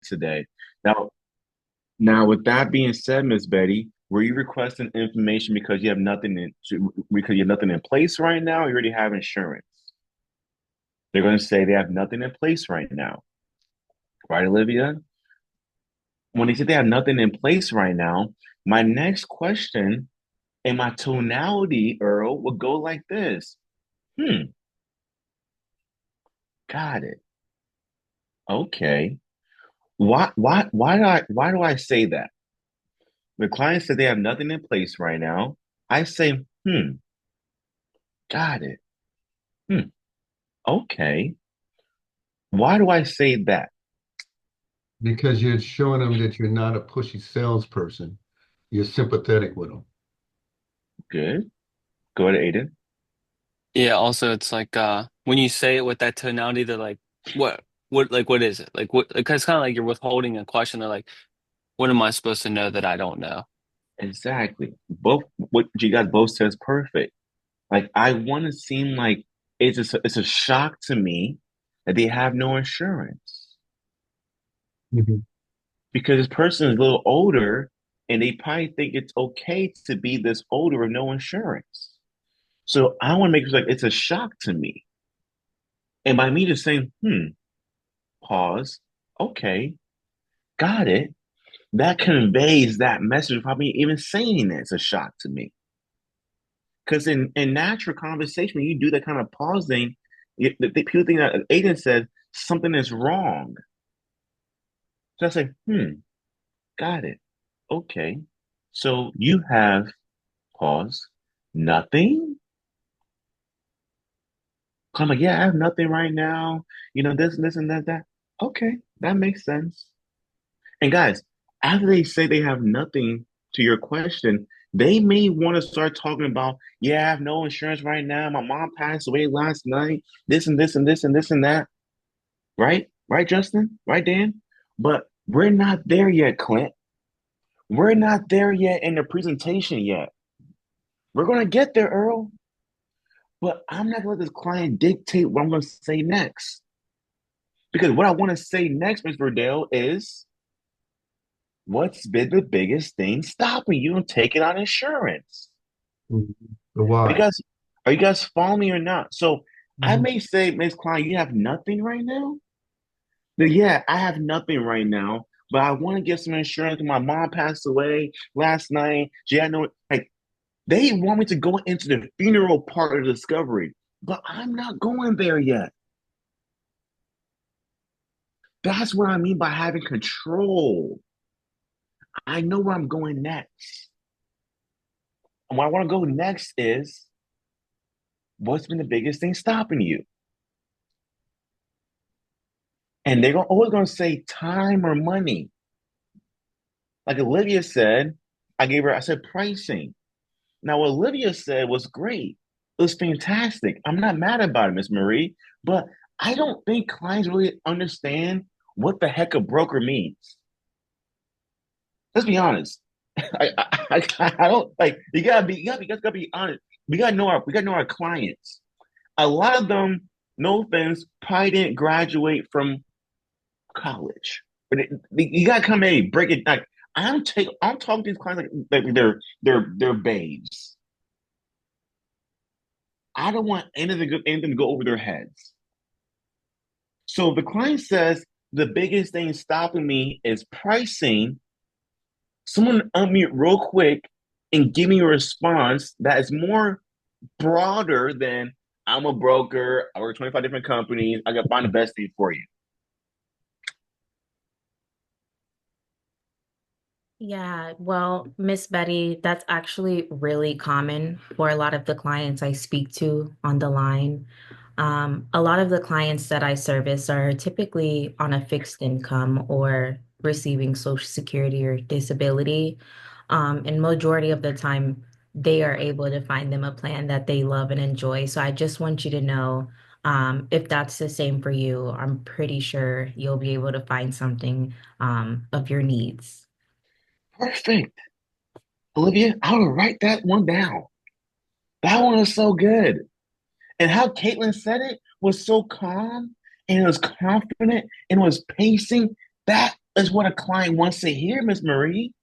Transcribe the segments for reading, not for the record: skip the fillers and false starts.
today. Now, now with that being said, Miss Betty, were you requesting information because you have nothing in place right now, or you already have insurance? They're going to say they have nothing in place right now, right, Olivia? When they say they have nothing in place right now, my next question and my tonality, Earl, would go like this. Hmm, got it. Okay. Why do I say that? The client said they have nothing in place right now. I say, got it. Hmm, okay. Why do I say that? because you're showing them that you're not a pushy salesperson. You're sympathetic with them. Good. Go ahead, Aiden. Yeah, also it's like when you say it with that tonality, they're like, what is it? Like what like it's kind of like you're withholding a question. They're like, what am I supposed to know that I don't know? Exactly. Both what you guys both said is perfect. Like I want to seem like it's a shock to me that they have no insurance Mhm. because this person is a little older and they probably think it's okay to be this older with no insurance. So I want to make it like it's a shock to me. And by me just saying, pause, okay, got it, that conveys that message without me even saying it's a shock to me. Because in natural conversation, when you do that kind of pausing, people think that Aiden said something is wrong. So I say, got it. Okay. So you have pause, nothing? I'm like, yeah, I have nothing right now. This and this and that. Okay, that makes sense. And guys, after they say they have nothing to your question, they may want to start talking about, yeah, I have no insurance right now. My mom passed away last night. This and this and this and this and that. Right? Right, Justin? Right, Dan? But we're not there yet, Clint. We're not there yet in the presentation yet. We're going to get there, Earl. But I'm not going to let this client dictate what I'm going to say next. Because what I want to say next, Ms. Verdale, is what's been the biggest thing stopping you from taking out insurance? Mhm. The Are you why. guys, are you guys following me or not? So I Mhm. may say, Ms. Klein, you have nothing right now? But yeah, I have nothing right now, but I want to get some insurance. My mom passed away last night. She had no, like, they want me to go into the funeral part of the discovery, but I'm not going there yet. That's what I mean by having control. I know where I'm going next. And where I want to go next is what's been the biggest thing stopping you? And they're always going to say time or money. Like Olivia said, I said pricing. Now, what Olivia said was great. It was fantastic. I'm not mad about it, Miss Marie, but I don't think clients really understand what the heck a broker means. Let's be honest. I don't like you gotta be honest. We gotta know our clients. A lot of them, no offense, probably didn't graduate from college. But you gotta come in, break it. Like I'm talking to these clients like they're babes. I don't want anything to go over their heads. So if the client says the biggest thing stopping me is pricing, someone unmute real quick and give me a response that is more broader than I'm a broker, I work 25 different companies, I can find the best thing for you. Yeah, well, Miss Betty, that's actually really common for a lot of the clients I speak to on the line. A lot of the clients that I service are typically on a fixed income or receiving Social Security or disability. And majority of the time, they are able to find them a plan that they love and enjoy. So I just want you to know, if that's the same for you, I'm pretty sure you'll be able to find something, of your needs. Perfect. Olivia, I will write that one down. That one is so good. And how Caitlin said it was so calm and it was confident and it was pacing. That is what a client wants to hear, Miss Marie.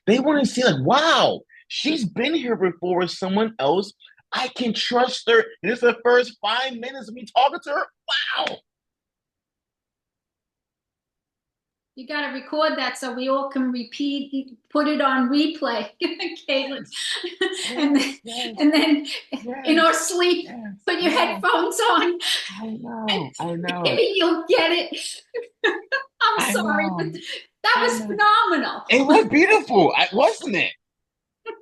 They want to see, like, wow, she's been here before with someone else. I can trust her. And it's the first 5 minutes of me talking to her. Wow. You got to record that so we all can repeat, put it on replay, Caitlin. And then, Yes, and then in our yes, sleep, yes, put your yes. headphones on. I know. Maybe you'll get it. I'm I sorry, but know. that I was know. phenomenal. It was beautiful, wasn't it?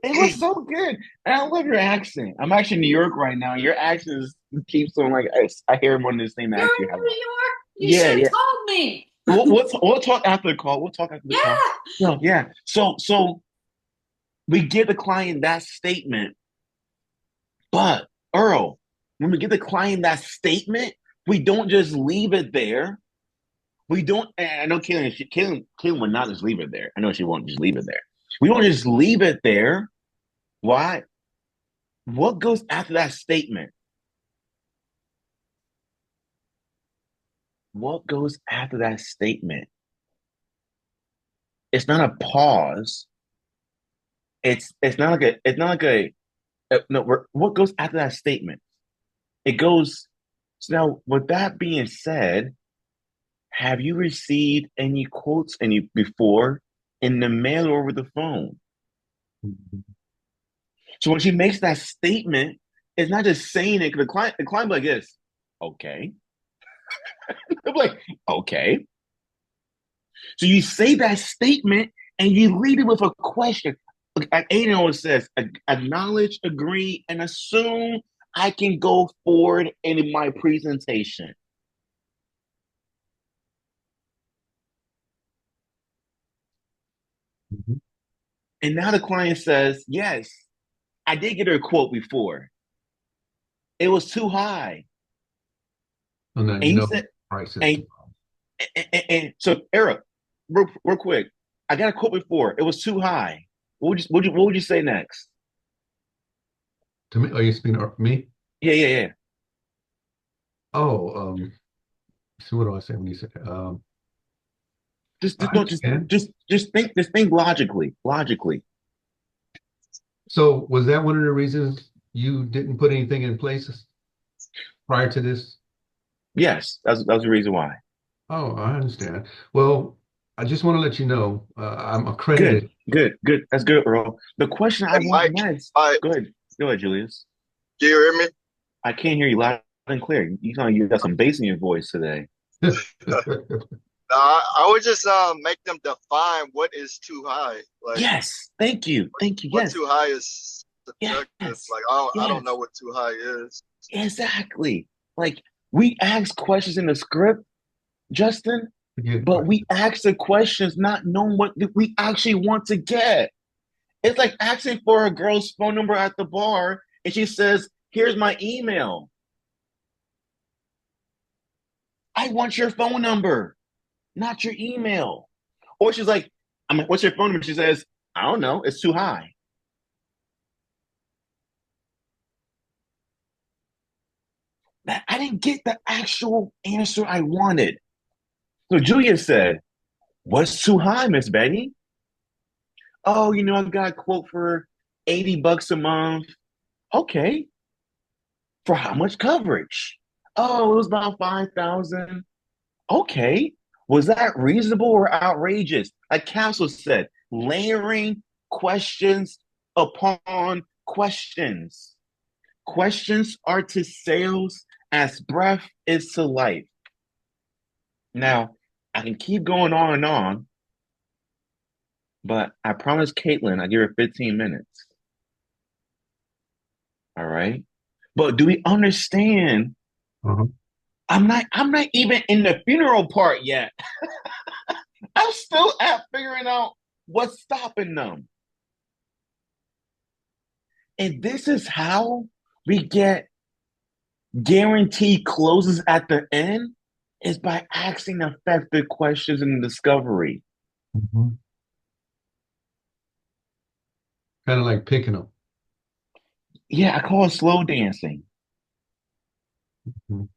It was so good. And I love your accent. I'm actually in New York right now. Your accent keeps on like I hear more than the same You're accent in you have. New York? You Yeah, should yeah. have told me. We'll talk after the call. We'll talk after the Yeah. call. No, yeah. So we give the client that statement, but Earl, when we give the client that statement, we don't just leave it there. We don't. And I know Kaylin would not just leave it there. I know she won't just leave it there. We don't just leave it there. Why? What goes after that statement? What goes after that statement? It's not a pause. It's not like no. What goes after that statement? It goes. So now, with that being said, have you received any quotes any before in the mail or over the phone? Mhm. So when she makes that statement, it's not just saying it. 'Cause the client be like this, okay. They're like, okay. So you say that statement and you lead it with a question. Like Aiden always says, acknowledge, agree, and assume I can go forward in my presentation. Mhm. And now the client says, yes, I did get her a quote before. It was too high. So now And you you know said, price is and, too and so Eric, real quick, I got a quote before. It was too high. What would you say next? to me. Are you speaking of me? Yeah, yeah, yeah. Oh, so what do I say when you say Just, I just, no, understand. just think logically, logically. So was that one of the reasons you didn't put anything in place prior to this? Yes, that's the reason why. Oh, I understand. Well, I just want to let you know I'm Good, accredited. good, good. That's good, Earl. The question I Hey, want Mike, next. Mike, Go ahead, Julius. do you hear me? I can't hear you loud and clear. You sound like you got some bass in your voice today. No, I would just make them define what is too high. Like Yes, thank you. what Yes, too high is subjective. yes, Like I don't know yes, what too high is. exactly. Like we ask questions in the script, Justin, Forget but we questions. ask the questions not knowing what we actually want to get. It's like asking for a girl's phone number at the bar, and she says, "Here's my email. I want your phone number, not your email." Or she's like, "What's your phone number?" She says, "I don't know. It's too high." That I didn't get the actual answer I wanted. So Julia said, "What's too high, Miss Betty?" "Oh, I got a quote for $80 a month." "Okay. For how much coverage?" "Oh, it was about 5,000." "Okay. Was that reasonable or outrageous?" Like Castle said, layering questions upon questions. Questions are to sales as breath is to life. Now, I can keep going on and on, but I promised Caitlin I give her 15 minutes. All right. But do we understand? Uh-huh. I'm not even in the funeral part yet. I'm still at figuring out what's stopping them. And this is how we get guaranteed closes at the end is by asking effective questions in the discovery. Mhm. Kind of like picking them. Yeah, I call it slow dancing. Mhm.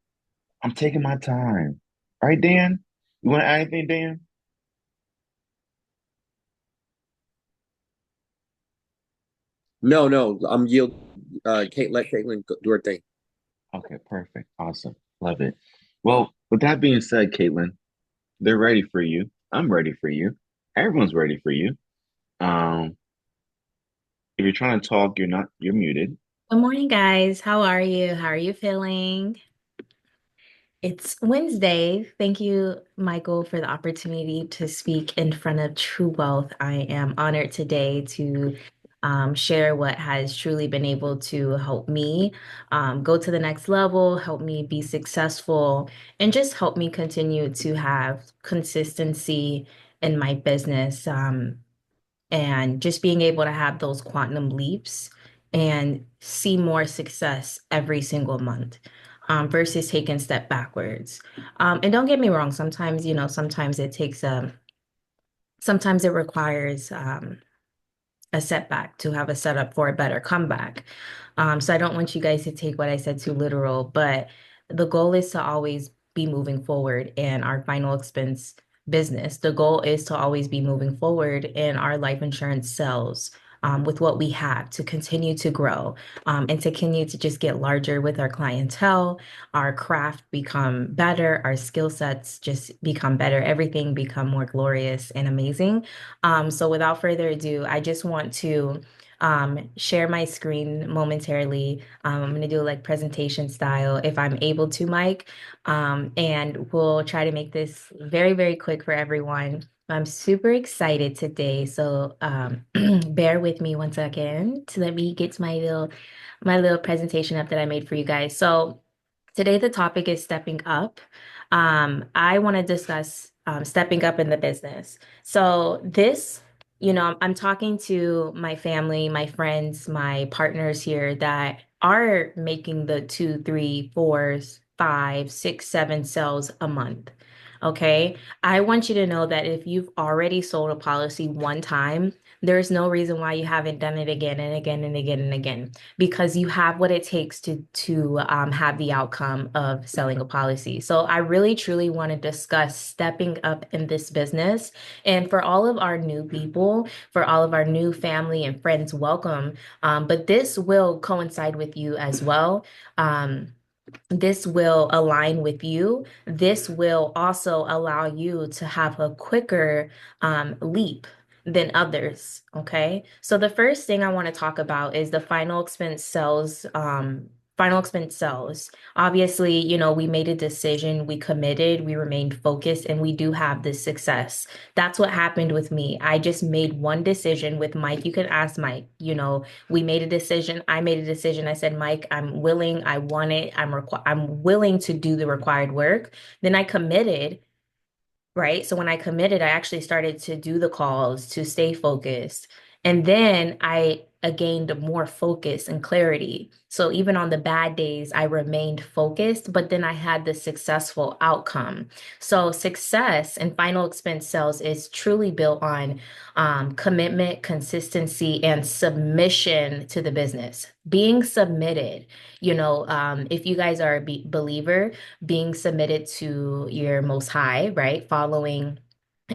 I'm taking my time. Right, Dan? You want to add anything, Dan? No, I'm yield. Let Caitlin do her thing. Okay, perfect. Awesome. Love it. Well, with that being said, Caitlin, they're ready for you. I'm ready for you. Everyone's ready for you. Um, if you're trying to talk, you're muted. Good morning, guys. How are you? How are you feeling? It's Wednesday. Thank you, Michael, for the opportunity to speak in front of True Wealth. I am honored today to share what has truly been able to help me go to the next level, help me be successful, and just help me continue to have consistency in my business. And just being able to have those quantum leaps and see more success every single month versus taking a step backwards. And don't get me wrong, sometimes, sometimes it takes sometimes it requires a setback to have a setup for a better comeback. So I don't want you guys to take what I said too literal, but the goal is to always be moving forward in our final expense business. The goal is to always be moving forward in our life insurance sales. With what we have to continue to grow and to continue to just get larger with our clientele, our craft become better, our skill sets just become better, everything become more glorious and amazing. So without further ado, I just want to share my screen momentarily. I'm going to do like presentation style if I'm able to, Mike. And we'll try to make this very, very quick for everyone. I'm super excited today. So bear with me one second to let me get to my little presentation up that I made for you guys. So today the topic is stepping up. I want to discuss stepping up in the business. So this, I'm talking to my family, my friends, my partners here that are making the two, three, fours, five, six, seven sales a month. Okay. I want you to know that if you've already sold a policy one time, there's no reason why you haven't done it again and again and again and again, because you have what it takes to have the outcome of selling a policy. So I really truly want to discuss stepping up in this business. And for all of our new people, for all of our new family and friends, welcome. But this will coincide with you as well. This will align with you. This will also allow you to have a quicker leap than others. Okay. So the first thing I want to talk about is the final expense sales. Final expense sales. Obviously, we made a decision, we committed, we remained focused, and we do have this success. That's what happened with me. I just made one decision with Mike. You can ask Mike, we made a decision. I made a decision. I said, Mike, I'm willing. I want it. I'm willing to do the required work. Then I committed, right? So when I committed, I actually started to do the calls to stay focused. And then I gained more focus and clarity. So even on the bad days, I remained focused, but then I had the successful outcome. So success and final expense sales is truly built on commitment, consistency, and submission to the business. Being submitted, if you guys are a believer, being submitted to your most high, right? Following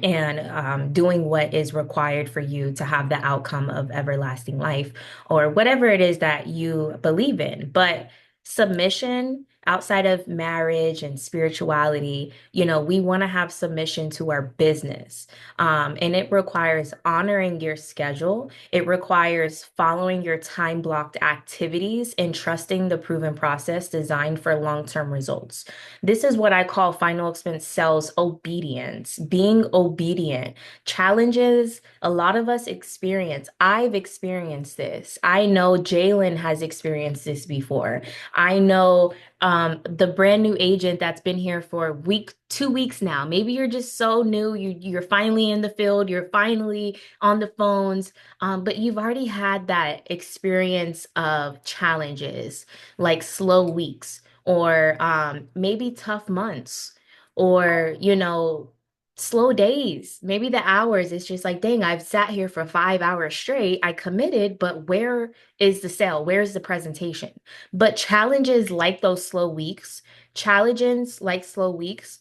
and doing what is required for you to have the outcome of everlasting life or whatever it is that you believe in. But submission outside of marriage and spirituality, we want to have submission to our business. And it requires honoring your schedule. It requires following your time blocked activities and trusting the proven process designed for long-term results. This is what I call final expense sales obedience, being obedient. Challenges, a lot of us experience. I've experienced this. I know Jalen has experienced this before. I know the brand new agent that's been here for a week, 2 weeks now. Maybe you're just so new. You're finally in the field. You're finally on the phones. But you've already had that experience of challenges, like slow weeks or maybe tough months or, slow days. Maybe the hours, it's just like, dang, I've sat here for 5 hours straight. I committed, but where is the sale? Where's the presentation? But challenges like those slow weeks, challenges like slow weeks,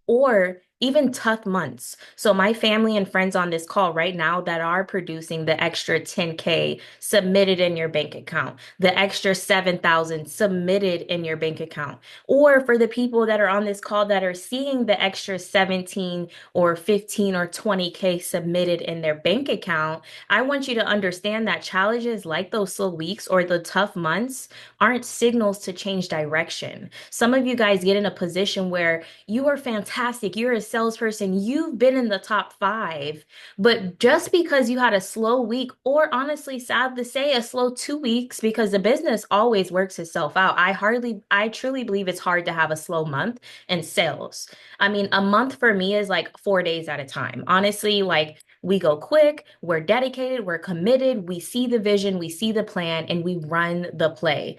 or even tough months. So my family and friends on this call right now that are producing the extra 10K submitted in your bank account, the extra 7,000 submitted in your bank account, or for the people that are on this call that are seeing the extra 17 or 15 or 20K submitted in their bank account, I want you to understand that challenges like those slow weeks or the tough months aren't signals to change direction. Some of you guys get in a position where you are fantastic. You're a salesperson. You've been in the top 5, but just because you had a slow week, or honestly, sad to say, a slow 2 weeks, because the business always works itself out. I truly believe it's hard to have a slow month in sales. I mean, a month for me is like 4 days at a time. Honestly, like we go quick, we're dedicated, we're committed, we see the vision, we see the plan, and we run the play.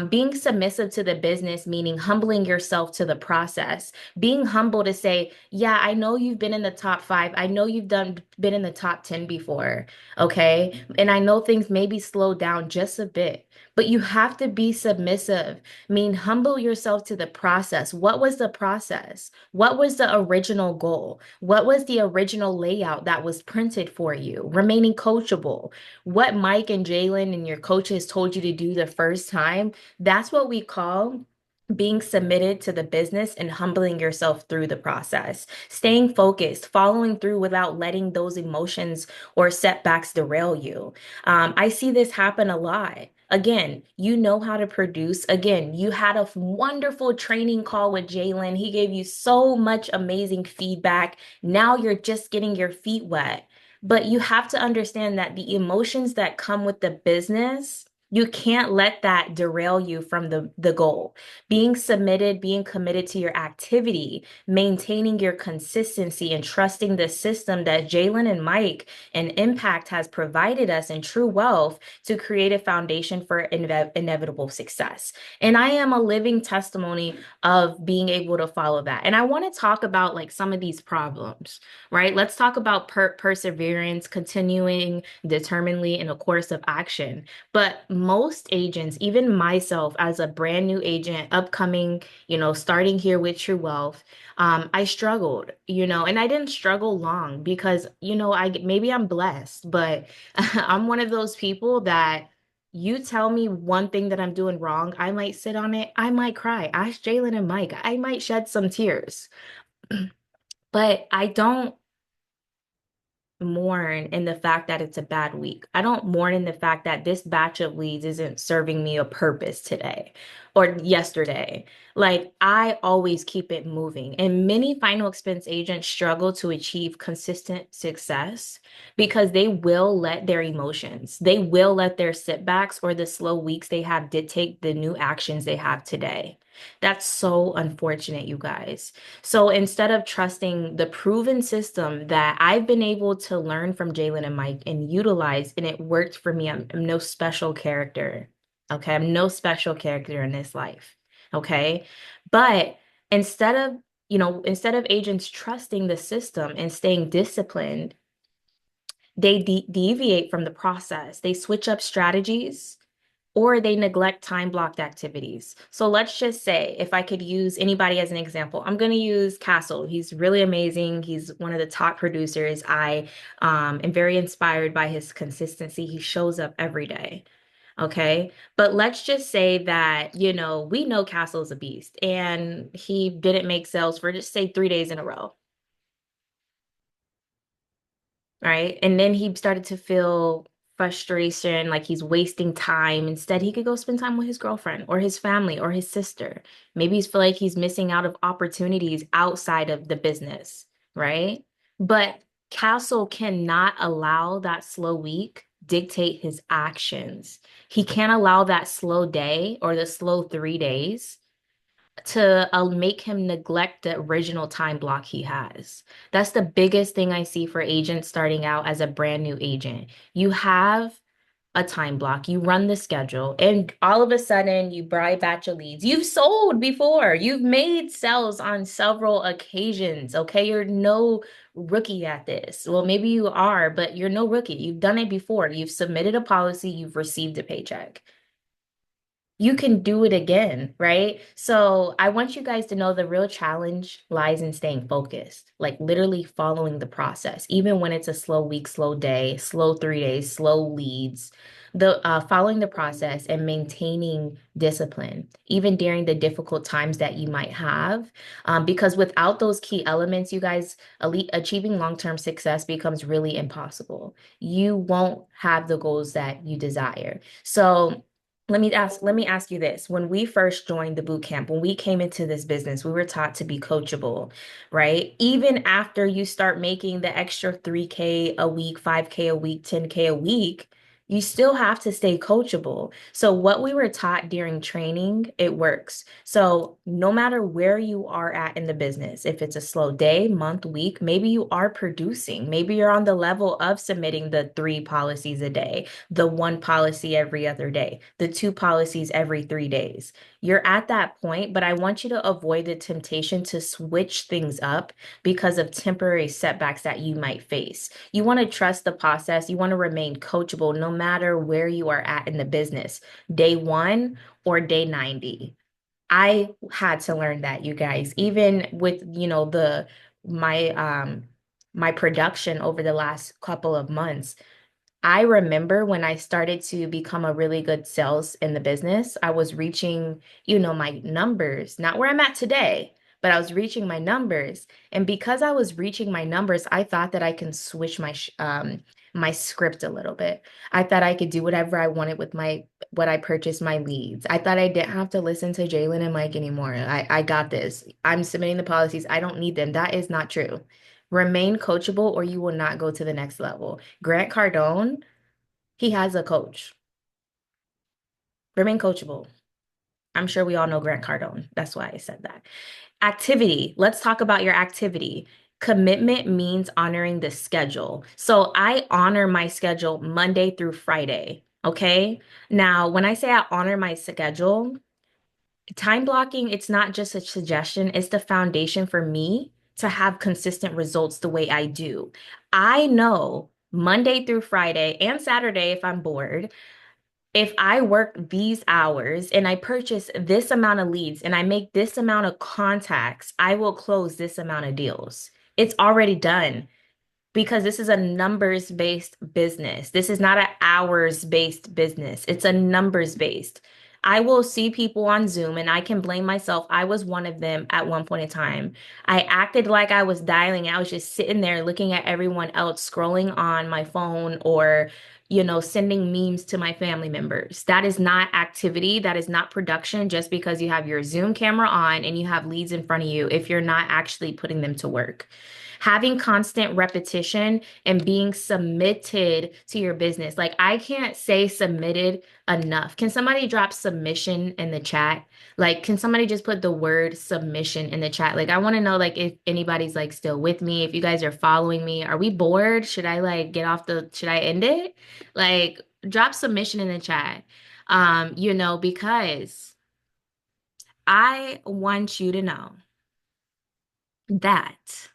Being submissive to the business, meaning humbling yourself to the process, being humble to say, yeah, I know you've been in the top 5. I know you've been in the top 10 before. Okay. And I know things maybe slow down just a bit, but you have to be submissive. Mean humble yourself to the process. What was the process? What was the original goal? What was the original layout that was printed for you? Remaining coachable. What Mike and Jalen and your coaches told you to do the first time, that's what we call being submitted to the business and humbling yourself through the process, staying focused, following through without letting those emotions or setbacks derail you. I see this happen a lot. Again, you know how to produce. Again, you had a wonderful training call with Jalen. He gave you so much amazing feedback. Now you're just getting your feet wet. But you have to understand that the emotions that come with the business, you can't let that derail you from the goal. Being submitted, being committed to your activity, maintaining your consistency, and trusting the system that Jalen and Mike and Impact has provided us in True Wealth to create a foundation for inevitable success. And I am a living testimony of being able to follow that. And I want to talk about like some of these problems, right? Let's talk about perseverance, continuing determinedly in a course of action. But most agents, even myself as a brand new agent, upcoming, starting here with True Wealth, I struggled, and I didn't struggle long because, maybe I'm blessed, but I'm one of those people that you tell me one thing that I'm doing wrong, I might sit on it, I might cry. Ask Jalen and Mike, I might shed some tears, but I don't mourn in the fact that it's a bad week. I don't mourn in the fact that this batch of leads isn't serving me a purpose today or yesterday. Like I always keep it moving. And many final expense agents struggle to achieve consistent success because they will let their emotions, they will let their setbacks or the slow weeks they have dictate the new actions they have today. That's so unfortunate, you guys. So instead of trusting the proven system that I've been able to learn from Jalen and Mike and utilize, and it worked for me, I'm no special character. Okay. I'm no special character in this life. Okay. But instead of, instead of agents trusting the system and staying disciplined, they deviate from the process. They switch up strategies or they neglect time-blocked activities. So let's just say, if I could use anybody as an example, I'm going to use Castle. He's really amazing. He's one of the top producers. I am very inspired by his consistency. He shows up every day. Okay. But let's just say that, we know Castle's a beast and he didn't make sales for just say 3 days in a row. Right. And then he started to feel frustration, like he's wasting time. Instead, he could go spend time with his girlfriend or his family or his sister. Maybe he's feel like he's missing out of opportunities outside of the business, right? But Castle cannot allow that slow week dictate his actions. He can't allow that slow day or the slow 3 days to make him neglect the original time block he has. That's the biggest thing I see for agents starting out as a brand new agent. You have a time block, you run the schedule, and all of a sudden you buy a batch of leads. You've sold before, you've made sales on several occasions. Okay, you're no rookie at this. Well, maybe you are, but you're no rookie. You've done it before. You've submitted a policy, you've received a paycheck. you can do it again, right? So I want you guys to know the real challenge lies in staying focused, like literally following the process, even when it's a slow week, slow day, slow 3 days, slow leads. The following the process and maintaining discipline, even during the difficult times that you might have, because without those key elements, you guys, achieving long-term success becomes really impossible. You won't have the goals that you desire. So let me ask you this. When we first joined the boot camp, when we came into this business, we were taught to be coachable, right? Even after you start making the extra 3K a week, 5K a week, 10K a week, you still have to stay coachable. So what we were taught during training, it works. So no matter where you are at in the business, if it's a slow day, month, week, maybe you are producing, maybe you're on the level of submitting the 3 policies a day, the 1 policy every other day, the 2 policies every 3 days. You're at that point, but I want you to avoid the temptation to switch things up because of temporary setbacks that you might face. You want to trust the process. You want to remain coachable no matter where you are at in the business, day 1 or day 90. I had to learn that, you guys, even with, my my production over the last couple of months. I remember when I started to become a really good sales in the business, I was reaching, my numbers, not where I'm at today, but I was reaching my numbers. And because I was reaching my numbers, I thought that I can switch my script a little bit. I thought I could do whatever I wanted with what I purchased my leads. I thought I didn't have to listen to Jalen and Mike anymore. I got this. I'm submitting the policies. I don't need them. That is not true. Remain coachable or you will not go to the next level. Grant Cardone, he has a coach. Remain coachable. I'm sure we all know Grant Cardone. That's why I said that. Activity. Let's talk about your activity. Commitment means honoring the schedule. So I honor my schedule Monday through Friday. Okay. Now, when I say I honor my schedule, time blocking, it's not just a suggestion, it's the foundation for me to have consistent results the way I do. I know Monday through Friday and Saturday, if I'm bored, if I work these hours and I purchase this amount of leads and I make this amount of contacts, I will close this amount of deals. It's already done because this is a numbers-based business. This is not an hours-based business. It's a numbers-based. I will see people on Zoom and I can blame myself. I was one of them at one point in time. I acted like I was dialing. I was just sitting there looking at everyone else scrolling on my phone or, sending memes to my family members. That is not activity. That is not production just because you have your Zoom camera on and you have leads in front of you if you're not actually putting them to work. Having constant repetition and being submitted to your business. Like I can't say submitted enough. Can somebody drop submission in the chat? Like, can somebody just put the word submission in the chat? Like, I want to know, like, if anybody's like still with me, if you guys are following me. Are we bored? Should I like should I end it? Like, drop submission in the chat. Because I want you to know that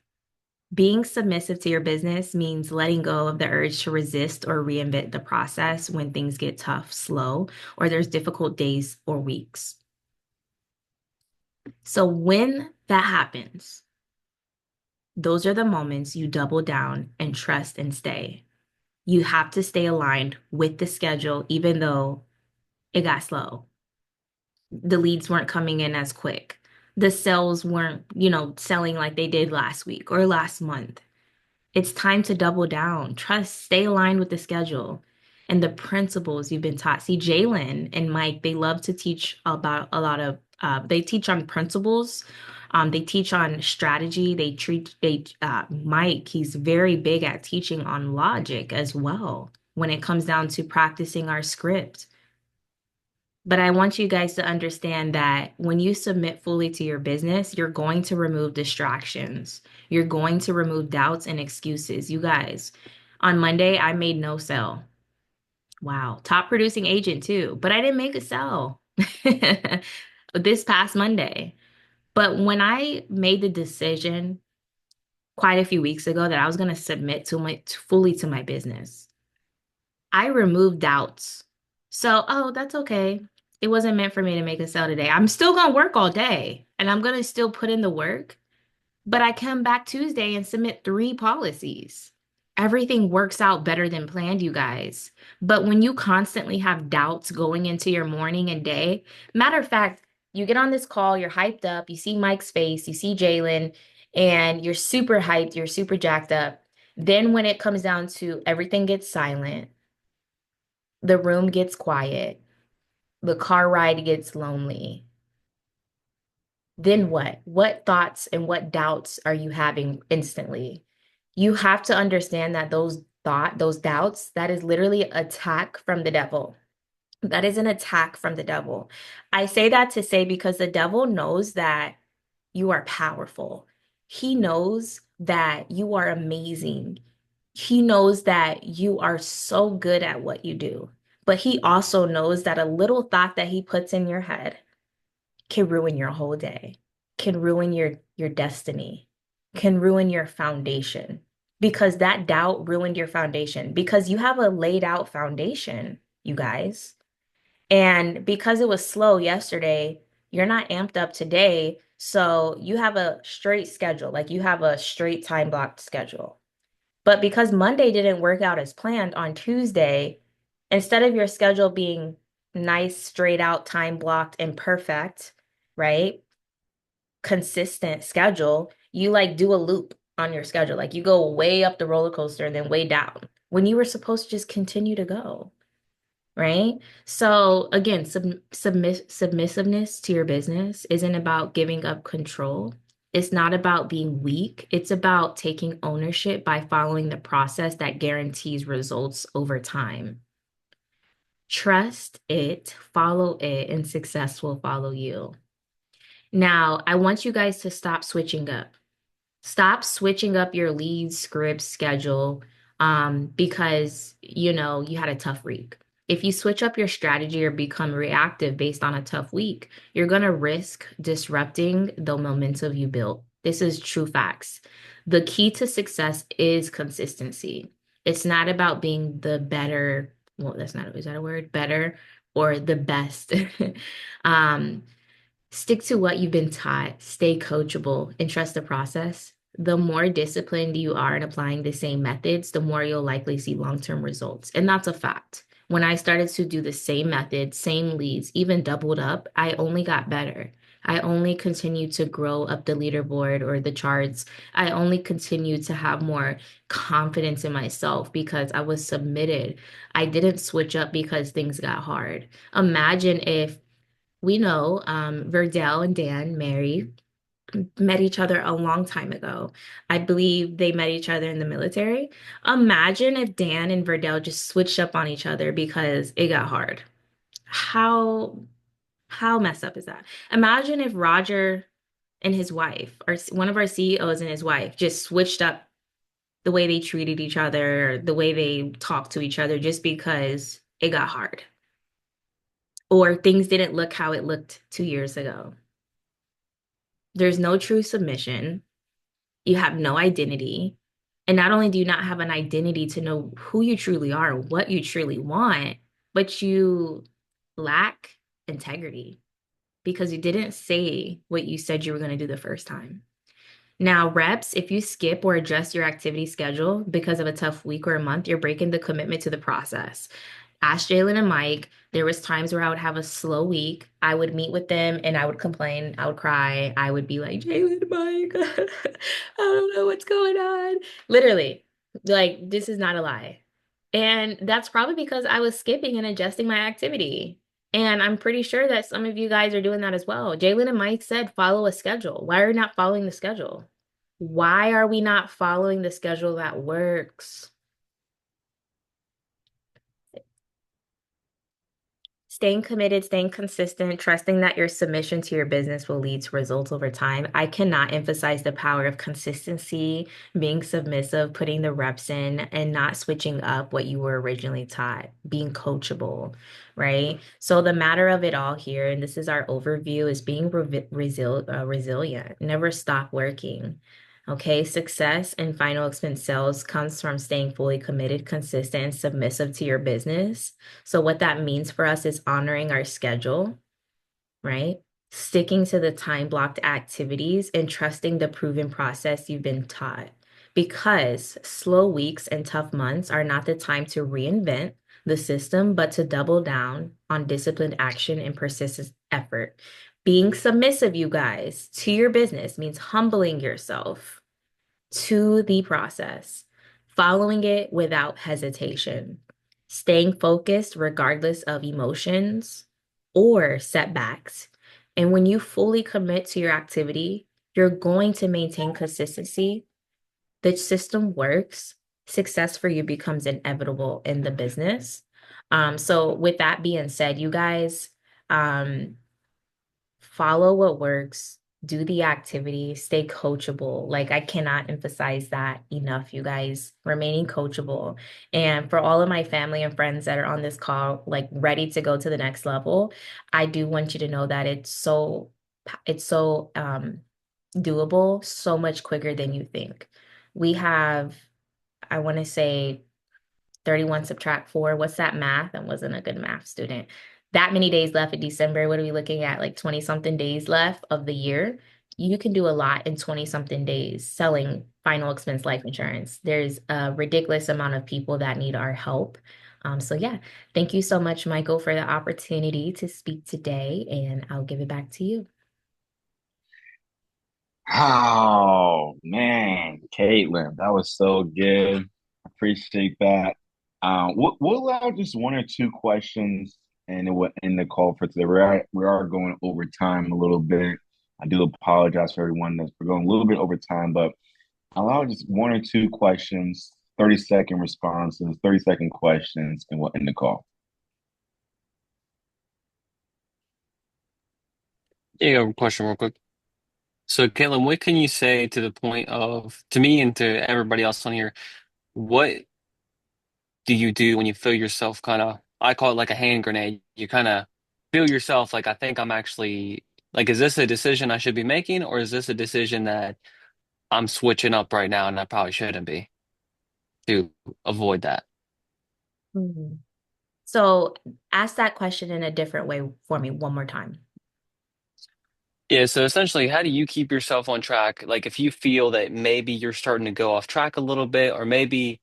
being submissive to your business means letting go of the urge to resist or reinvent the process when things get tough, slow, or there's difficult days or weeks. So when that happens, those are the moments you double down and trust and stay. You have to stay aligned with the schedule, even though it got slow. The leads weren't coming in as quick. The sales weren't, selling like they did last week or last month. It's time to double down. Trust, stay aligned with the schedule and the principles you've been taught. See, Jalen and Mike, they love to teach about a lot of, they teach on principles. They teach on strategy. Mike, he's very big at teaching on logic as well when it comes down to practicing our script. But I want you guys to understand that when you submit fully to your business, you're going to remove distractions. You're going to remove doubts and excuses. You guys, on Monday, I made no sale. Wow. Top producing agent too, but I didn't make a sale this past Monday. But when I made the decision quite a few weeks ago that I was going to submit fully to my business, I removed doubts. So, oh, that's okay. It wasn't meant for me to make a sale today. I'm still gonna work all day and I'm gonna still put in the work, but I come back Tuesday and submit 3 policies. Everything works out better than planned, you guys. But when you constantly have doubts going into your morning and day, matter of fact, you get on this call, you're hyped up, you see Mike's face, you see Jalen, and you're super hyped, you're super jacked up. Then when it comes down to everything gets silent, the room gets quiet, the car ride gets lonely. Then what? What thoughts and what doubts are you having instantly? You have to understand that those doubts, that is literally attack from the devil. That is an attack from the devil. I say that to say because the devil knows that you are powerful. He knows that you are amazing. He knows that you are so good at what you do. But he also knows that a little thought that he puts in your head can ruin your whole day, can ruin your destiny, can ruin your foundation because that doubt ruined your foundation because you have a laid out foundation, you guys. And because it was slow yesterday, you're not amped up today. So you have a straight schedule, like you have a straight time blocked schedule. But because Monday didn't work out as planned on Tuesday, instead of your schedule being nice, straight out, time blocked, and perfect, right? Consistent schedule, you like do a loop on your schedule. Like you go way up the roller coaster and then way down when you were supposed to just continue to go, right? So again, submissiveness to your business isn't about giving up control. It's not about being weak. It's about taking ownership by following the process that guarantees results over time. Trust it, follow it, and success will follow you. Now, I want you guys to stop switching up. Stop switching up your lead script schedule because you had a tough week. If you switch up your strategy or become reactive based on a tough week, you're going to risk disrupting the momentum you built. This is true facts. The key to success is consistency. It's not about being the better, well, is that a word? Better or the best. Stick to what you've been taught, stay coachable, and trust the process. The more disciplined you are in applying the same methods, the more you'll likely see long-term results. And that's a fact. When I started to do the same method, same leads, even doubled up, I only got better. I only continued to grow up the leaderboard or the charts. I only continued to have more confidence in myself because I was submitted. I didn't switch up because things got hard. Imagine if we know Verdell and Dan met each other a long time ago. I believe they met each other in the military. Imagine if Dan and Verdell just switched up on each other because it got hard. How messed up is that? Imagine if Roger and his wife, or one of our CEOs and his wife, just switched up the way they treated each other, the way they talked to each other, just because it got hard. Or things didn't look how it looked 2 years ago. There's no true submission. You have no identity. And not only do you not have an identity to know who you truly are, what you truly want, but you lack integrity because you didn't say what you said you were going to do the first time. Now, reps, if you skip or adjust your activity schedule because of a tough week or a month, you're breaking the commitment to the process. Ask Jalen and Mike. There was times where I would have a slow week. I would meet with them and I would complain. I would cry. I would be like, Jalen, Mike, I don't know what's going on. Literally, like, this is not a lie. And that's probably because I was skipping and adjusting my activity. And I'm pretty sure that some of you guys are doing that as well. Jalen and Mike said, follow a schedule. Why are we not following the schedule? Why are we not following the schedule that works? Staying committed, staying consistent, trusting that your submission to your business will lead to results over time. I cannot emphasize the power of consistency, being submissive, putting the reps in, and not switching up what you were originally taught, being coachable, right? So the matter of it all here, and this is our overview, is being resilient. Never stop working. Okay, success in final expense sales comes from staying fully committed, consistent, and submissive to your business. So, what that means for us is honoring our schedule, right? Sticking to the time blocked activities and trusting the proven process you've been taught. Because slow weeks and tough months are not the time to reinvent the system, but to double down on disciplined action and persistent effort. Being submissive, you guys, to your business means humbling yourself to the process, following it without hesitation, staying focused regardless of emotions or setbacks. And when you fully commit to your activity, you're going to maintain consistency. The system works. Success for you becomes inevitable in the business. So with that being said, you guys, follow what works, do the activity, stay coachable. Like, I cannot emphasize that enough, you guys, remaining coachable. And for all of my family and friends that are on this call, like ready to go to the next level, I do want you to know that it's so doable, so much quicker than you think. We have, I want to say, 31 subtract 4. What's that math? I wasn't a good math student. That many days left in December. What are we looking at? Like 20 something days left of the year. You can do a lot in 20 something days selling final expense life insurance. There's a ridiculous amount of people that need our help. So yeah, thank you so much, Michael, for the opportunity to speak today, and I'll give it back to you. Oh man, Caitlin, that was so good. Appreciate that. We'll allow just one or two questions, and it will end the call for today. We are going over time a little bit. I do apologize for everyone that's we're going a little bit over time, but allow just one or two questions, 30-second responses, 30-second questions, and we'll end the call. Yeah, a question real quick. So, Caitlin, what can you say to the point of, to me and to everybody else on here, what do you do when you feel yourself kind of, I call it like a hand grenade. You kind of feel yourself like, I think I'm actually, like, is this a decision I should be making, or is this a decision that I'm switching up right now and I probably shouldn't be to avoid that? Mhm. So ask that question in a different way for me one more time. Yeah, so essentially, how do you keep yourself on track? Like, if you feel that maybe you're starting to go off track a little bit, or maybe,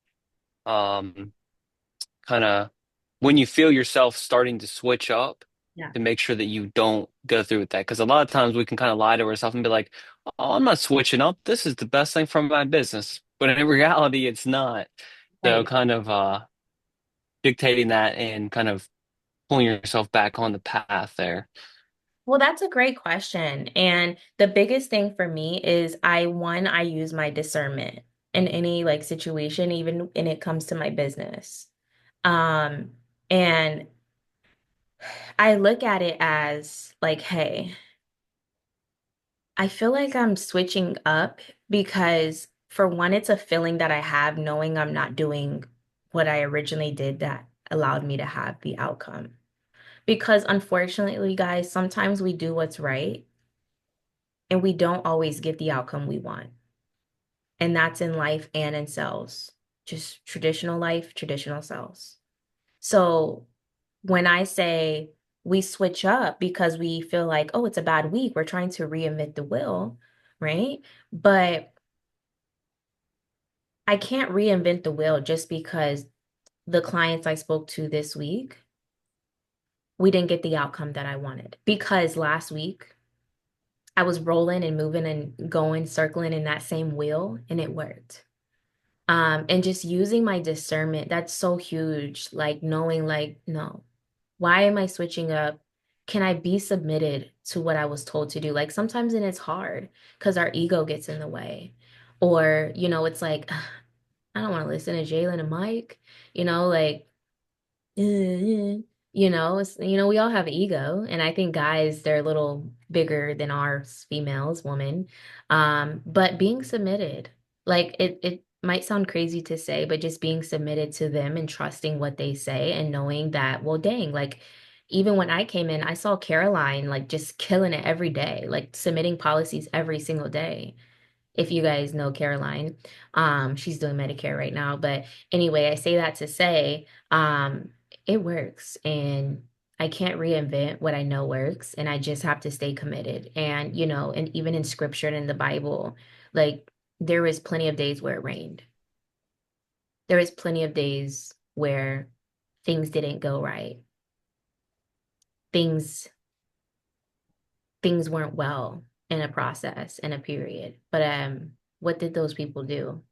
um, kind of when you feel yourself starting to switch up, Yeah. to make sure that you don't go through with that. Because a lot of times we can kind of lie to ourselves and be like, oh, I'm not switching up. This is the best thing for my business. But in reality, it's not. So Right. kind of dictating that and kind of pulling yourself back on the path there. Well, that's a great question. And the biggest thing for me is I use my discernment in any like situation, even when it comes to my business. Um, and I look at it as like, hey, I feel like I'm switching up because for one, it's a feeling that I have knowing I'm not doing what I originally did that allowed me to have the outcome. Because unfortunately, guys, sometimes we do what's right and we don't always get the outcome we want. And that's in life and in sales, just traditional life, traditional sales. So when I say we switch up because we feel like, oh, it's a bad week, we're trying to reinvent the wheel, right? But I can't reinvent the wheel just because the clients I spoke to this week, we didn't get the outcome that I wanted. Because last week I was rolling and moving and going, circling in that same wheel, and it worked. And just using my discernment, that's so huge. Like knowing, like, no, why am I switching up? Can I be submitted to what I was told to do? Like sometimes and it's hard because our ego gets in the way. Or, it's like, I don't want to listen to Jalen and Mike, like we all have ego, and I think guys, they're a little bigger than our females, women. But being submitted, like it might sound crazy to say, but just being submitted to them and trusting what they say and knowing that, well, dang, like even when I came in, I saw Caroline like just killing it every day, like submitting policies every single day. if you guys know Caroline. She's doing Medicare right now. But anyway, I say that to say, it works, and I can't reinvent what I know works, and I just have to stay committed. And, and even in scripture and in the Bible, like there was plenty of days where it rained. There was plenty of days where things didn't go right. Things things weren't well in a process, in a period. But what did those people do?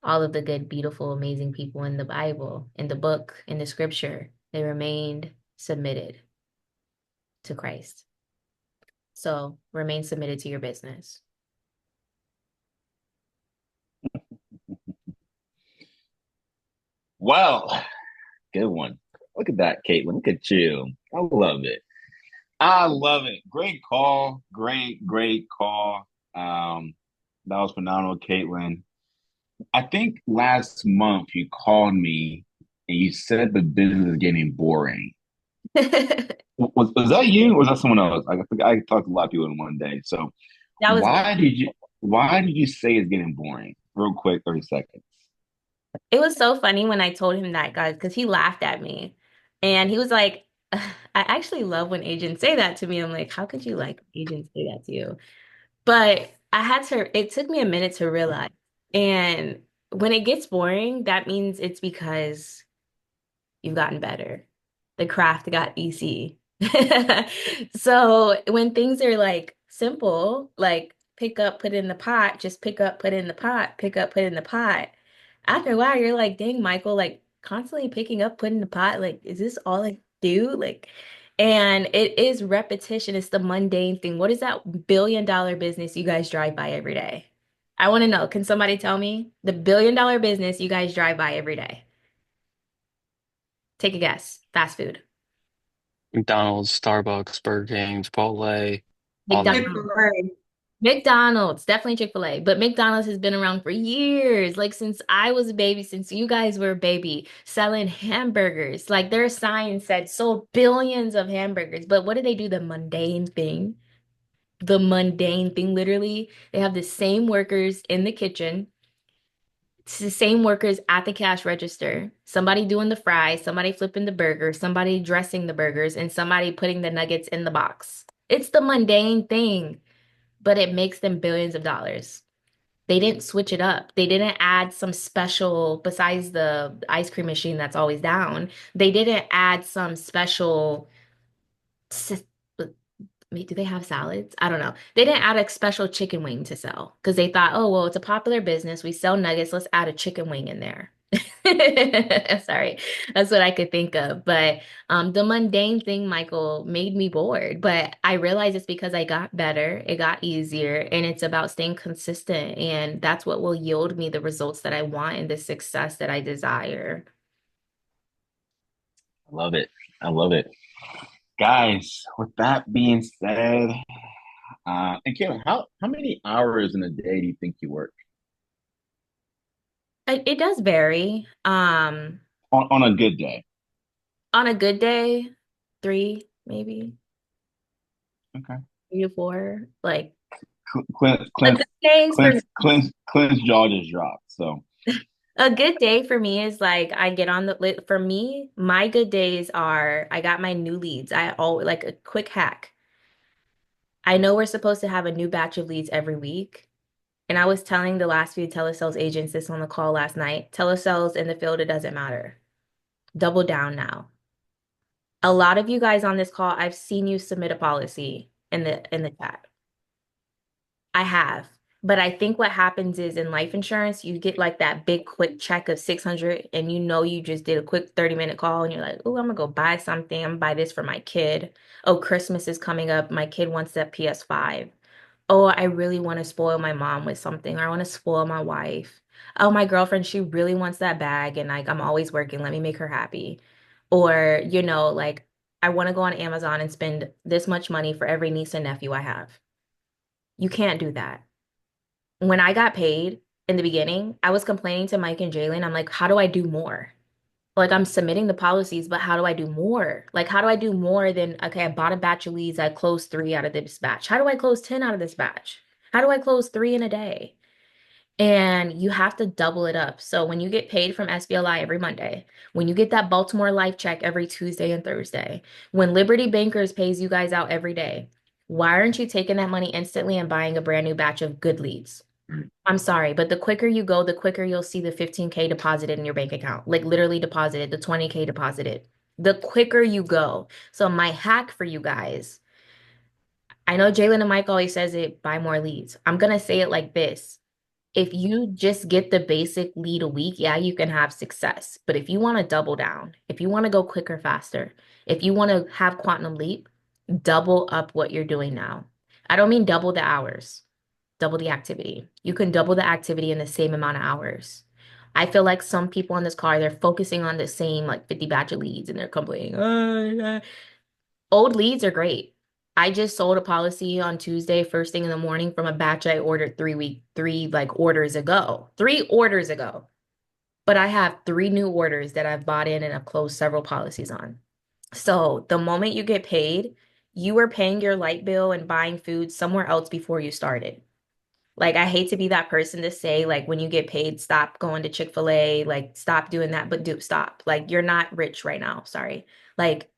All of the good, beautiful, amazing people in the Bible, in the book, in the scripture, they remained submitted to Christ. So remain submitted to your business. Well, good one. Look at that, Caitlin. Look at you. I love it. I love it. Great call. Great call. That was phenomenal, Caitlin. I think last month you called me and you said the business is getting boring. That Was that you or was that someone else? I think I talked to a lot of people in one day. So was me. why did you say it's getting boring? Real quick, 30 seconds. It was so funny when I told him that, guys, because he laughed at me. And he was like, I actually love when agents say that to me. I'm like, how could you like agents say that to you? But it took me a minute to realize. And when it gets boring, that means it's because you've gotten better. The craft got easy. So when things are like simple, like pick up, put in the pot, just pick up, put in the pot, pick up, put in the pot. After a while, you're like, dang, Michael, like constantly picking up, putting in the pot. Like, is this all I do? Like, and it is repetition. It's the mundane thing. What is that billion-dollar business you guys drive by every day? I want to know. Can somebody tell me the billion-dollar business you guys drive by every day? Take a guess. Fast food. McDonald's, Starbucks, Burger King, Chipotle, all them. McDonald's. McDonald's, definitely Chick-fil-A. But McDonald's has been around for years, like since I was a baby, since you guys were a baby, selling hamburgers. Like their sign said sold billions of hamburgers. But what do they do? The mundane thing. The mundane thing, literally. They have the same workers in the kitchen. It's the same workers at the cash register. Somebody doing the fries, somebody flipping the burger, somebody dressing the burgers, and somebody putting the nuggets in the box. It's the mundane thing, but it makes them billions of dollars. They didn't switch it up. They didn't add some special, besides the ice cream machine that's always down, they didn't add some special do they have salads? I don't know. They didn't add a special chicken wing to sell because they thought, oh, well, it's a popular business. We sell nuggets. Let's add a chicken wing in there. Sorry, that's what I could think of. But the mundane thing, Michael, made me bored. But I realized it's because I got better, it got easier, and it's about staying consistent. And that's what will yield me the results that I want and the success that I desire. I love it. I love it. Guys, with that being said, and Caitlin, how many hours in a day do you think you work It does vary. on a good day? On a good day, 3 maybe. Okay. 3 to 4. Like Clint, a good day for Clint's jaw just dropped. So a good day for me is like I get on the for me, my good days are I got my new leads. I always like a quick hack. I know we're supposed to have a new batch of leads every week. And I was telling the last few telesales agents this on the call last night. Telesales in the field, it doesn't matter. Double down now. A lot of you guys on this call, I've seen you submit a policy in the chat. I have. But I think what happens is in life insurance, you get like that big quick check of 600 and you just did a quick 30-minute call and you're like, oh, I'm gonna go buy something. I'm gonna buy this for my kid. Oh, Christmas is coming up. My kid wants that PS5. Oh, I really want to spoil my mom with something, or I want to spoil my wife. Oh, my girlfriend, she really wants that bag and like I'm always working. Let me make her happy. Or, like I want to go on Amazon and spend this much money for every niece and nephew I have. You can't do that. When I got paid in the beginning, I was complaining to Mike and Jalen. I'm like, how do I do more? Like I'm submitting the policies, but how do I do more? Like, how do I do more than, okay, I bought a batch of leads, I closed 3 out of this batch. How do I close 10 out of this batch? How do I close 3 in a day? And you have to double it up. So when you get paid from SBLI every Monday, when you get that Baltimore Life check every Tuesday and Thursday, when Liberty Bankers pays you guys out every day, why aren't you taking that money instantly and buying a brand new batch of good leads? I'm sorry, but the quicker you go, the quicker you'll see the 15K deposited in your bank account, like literally deposited, the 20K deposited. The quicker you go. So my hack for you guys, I know Jalen and Mike always says it, buy more leads. I'm gonna say it like this. If you just get the basic lead a week, yeah, you can have success. But if you want to double down, if you want to go quicker, faster, if you want to have quantum leap, double up what you're doing now. I don't mean double the hours, double the activity. You can double the activity in the same amount of hours. I feel like some people on this call, they're focusing on the same like 50 batch of leads and they're complaining, old leads are great. I just sold a policy on Tuesday, first thing in the morning from a batch I ordered 3 like orders ago. 3 orders ago. But I have 3 new orders that I've bought in and I've closed several policies on. So the moment you get paid, you were paying your light bill and buying food somewhere else before you started. Like, I hate to be that person to say, like, when you get paid, stop going to Chick-fil-A, like, stop doing that, but do stop. Like, you're not rich right now. Sorry. Like,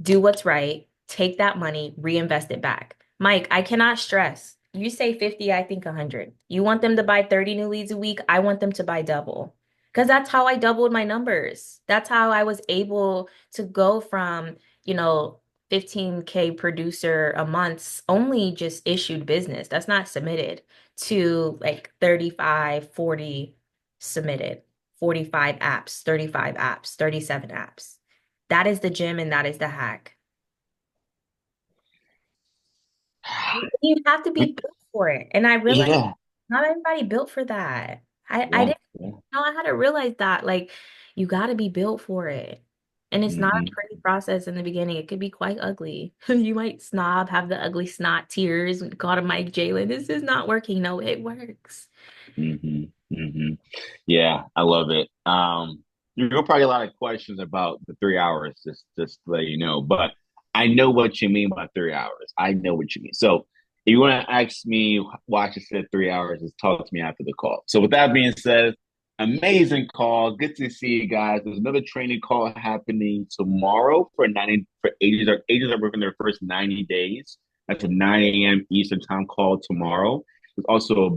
do what's right, take that money, reinvest it back. Mike, I cannot stress. You say 50, I think 100. You want them to buy 30 new leads a week, I want them to buy double. Because that's how I doubled my numbers. That's how I was able to go from, 15K producer a month, only just issued business. That's not submitted to like 35, 40 submitted, 45 apps, 35 apps, 37 apps. That is the gym and that is the hack. You have to be built for it. And I realized Yeah, not everybody built for that. I yeah, didn't yeah. know I had to realize that. Like, you got to be built for it. And it's not a Hmm. pretty process in the beginning. It could be quite ugly. You might snob, have the ugly snot tears, call to Mike Jalen. This is not working. No, it works. Hmm. Hmm. Yeah, I love it. You're gonna probably get a lot of questions about the 3 hours, just to let you know. But I know what you mean by 3 hours. I know what you mean. So if you want to ask me why I just said 3 hours, just talk to me after the call. So with that being said, amazing call. Good to see you guys. There's another training call happening tomorrow for agents. Agents are working their first 90 days. That's a 9 a.m. Eastern time call tomorrow. There's also a